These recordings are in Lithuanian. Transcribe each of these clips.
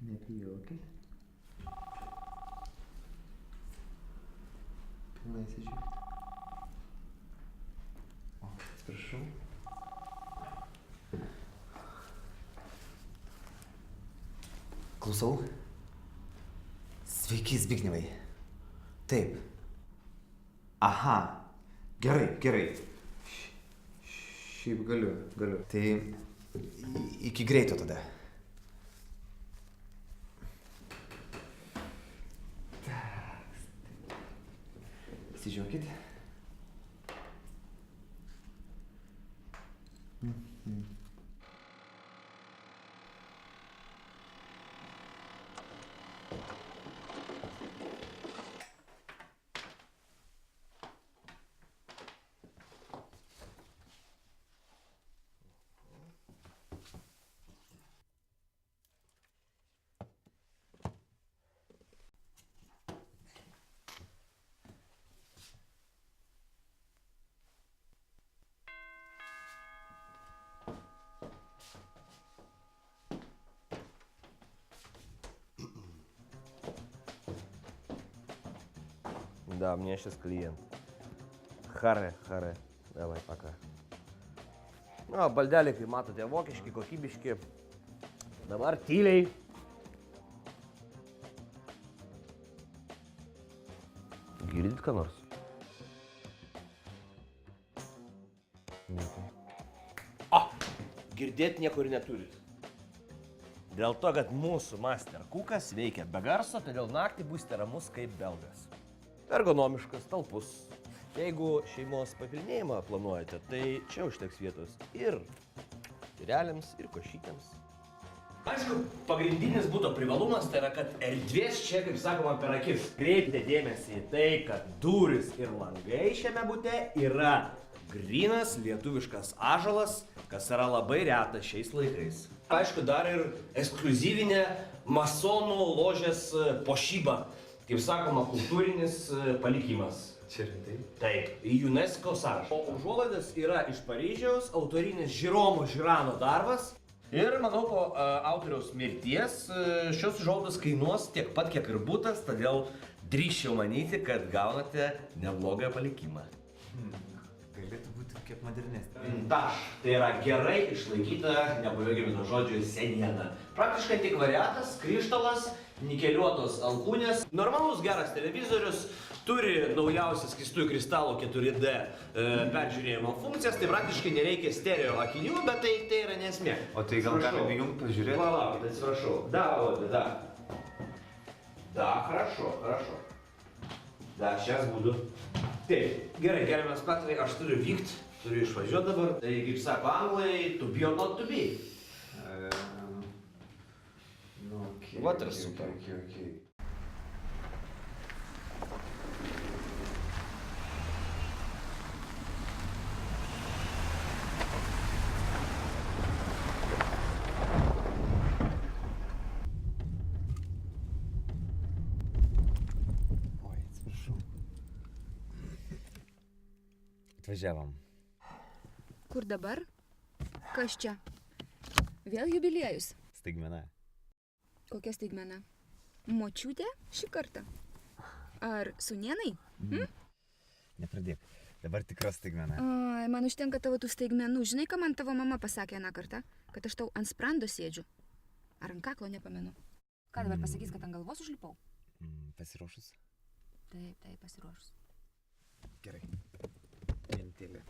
Nebijokit. Pilnai įsižiūrėti. O, atsiprašau. Klausau. Sveiki, Zbignevai. Taip. Aha. Gerai. Šiaip galiu. Tai iki greito tada. Įsižiūrėkit. Да, мне сейчас клиент. Харе. Давай, пока. Nu, baldeliai, kaip matote, vokiški, kokybiški. Dabar tyliai. Girdit ką nors? Nieko. O, girdėt niekur neturit. Dėl to, kad mūsų Master Cookas veikia be garso, todėl naktį būsite ramus kaip belgas. Ergonomiškas, talpus. Jeigu šeimos papilnėjimą planuojate, tai čia užteks vietos ir tyreliams, ir košytėms. Aišku, pagrindinis būto privalumas tai yra, kad erdvės čia, kaip sakoma, per akis. Kreipkite dėmesį į tai, kad durys ir langai šiame bute yra grynas lietuviškas ąžuolas, kas yra labai retas šiais laikais. Aišku, dar ir ekskliuzyvinė masonų ložės puošyba. Kaip sakoma, kultūrinis palikimas. Čia rimtai? Taip, į UNESCO sąrašą. O užuolaidas yra iš Paryžiaus, autorinis Žiromo Žirano darbas. Ir manau, po autoriaus mirties šios užuolaidos kainuos tiek pat, kiek ir butas, todėl drįsčiau manyti, kad gaunate neblogą palikimą. Galėtų būti kiek modernesnė. Vintage. Tai yra gerai išlaikyta, nepajėgiami nuo žodžio, seniena. Praktiškai antikvariatas, krištolas, nikeliuotos alkūnės. Normalus geras televizorius, turi naujausias skystųjų kristalų 4D peržiūrėjimo funkcijas, tai praktiškai nereikia stereo akinių, bet tai yra nesmė. O tai gal galime jums pažiūrėti? Palaukit, atsiprašau. Да. Да, хорошо. Да, сейчас буду. Taip, gerai, gerbiamas Petrai, aš turiu vykt, turiu išvažiuoti dabar. Tai kaip sako anglai, to be or not to be. Vat ir super. Oi, atsiprašau. Atvažiavom. Kur dabar? Kas čia? Vėl jubiliejus. Staigmena. Kokia staigmena? Močiutė šį kartą? Ar sūnėnai? Nepradėk. Dabar tikra staigmena. Ai, man užtenka tavo tų staigmenų. Žinai, ką man tavo mama pasakė aną kartą? Kad aš tau ant sprando sėdžiu. Ar ant kaklo nepamenu. Ką dabar pasakys, kad ant galvos užlipau? Pasiruošus? Taip, pasiruošus. Gerai. Mintelė.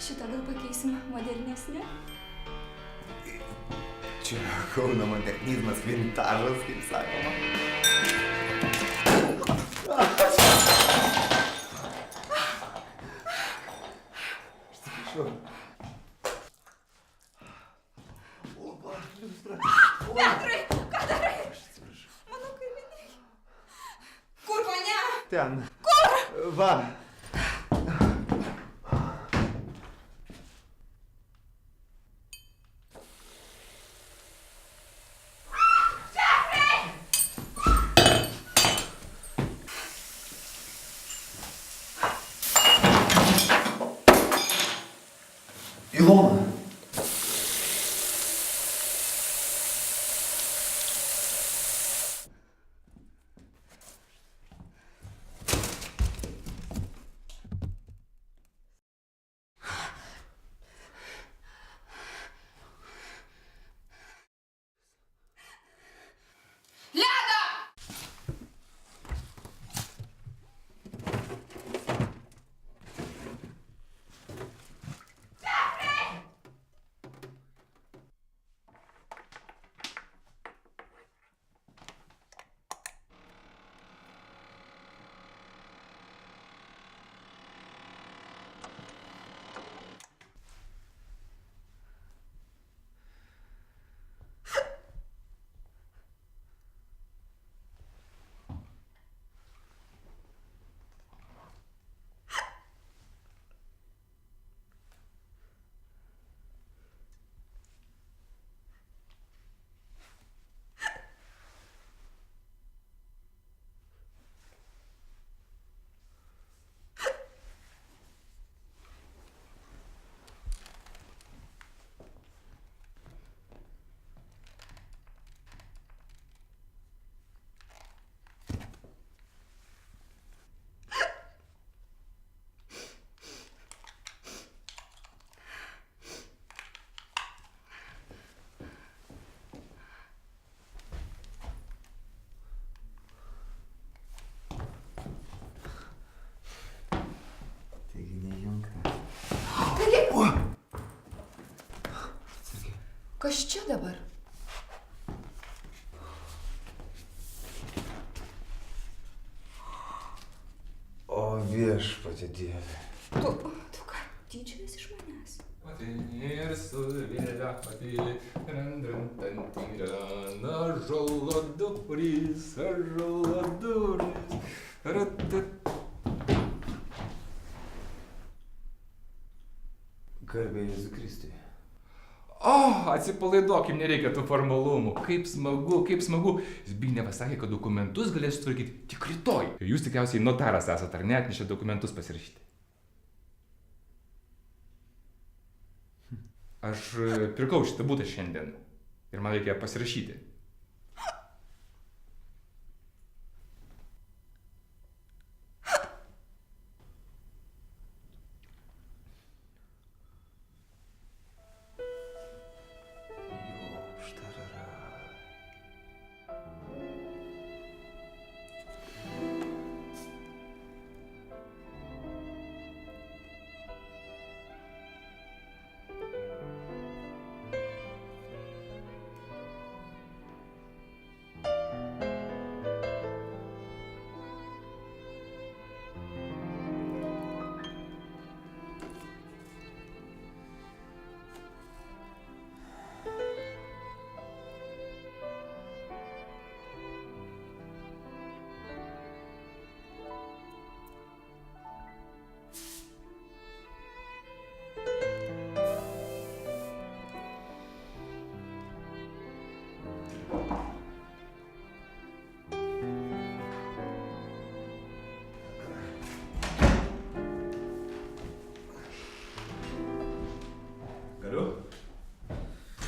Šitą gal pakeisim modernesnė? Čia Kauno modernizmas, vintažas, kaip sakoma. Atsiprašau. Opa, liustra. Petrai, ką darai? Aš atsiprašau. Mano kailiniai. Kur mane? Ten. Kur? Va. Ilona. Taigi nejungta. Taigi, O! Atsargiai. kas čia dabar? O viešpatie Dieve. Tu ką, tyčiuojas iš manęs? Ir su vėlia pati, ąžuolo durys, ąžuolo durys. Garbė Jėzui Kristui. O, atsipalaiduokim, nereikia tų formalumų. Kaip smagu, kaip smagu. Zbignevas sakė, kad dokumentus galės sutvarkyti tik rytoj. Ir jūs tikriausiai notaras esate, ar ne, atnešė dokumentus pasirašyti. Aš pirkau šitą butą šiandien ir man reikia pasirašyti.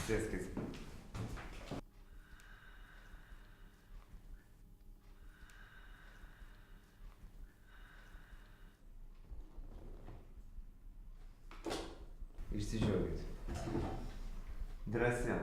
Sėskis. Išsižiokit. Drąsiau.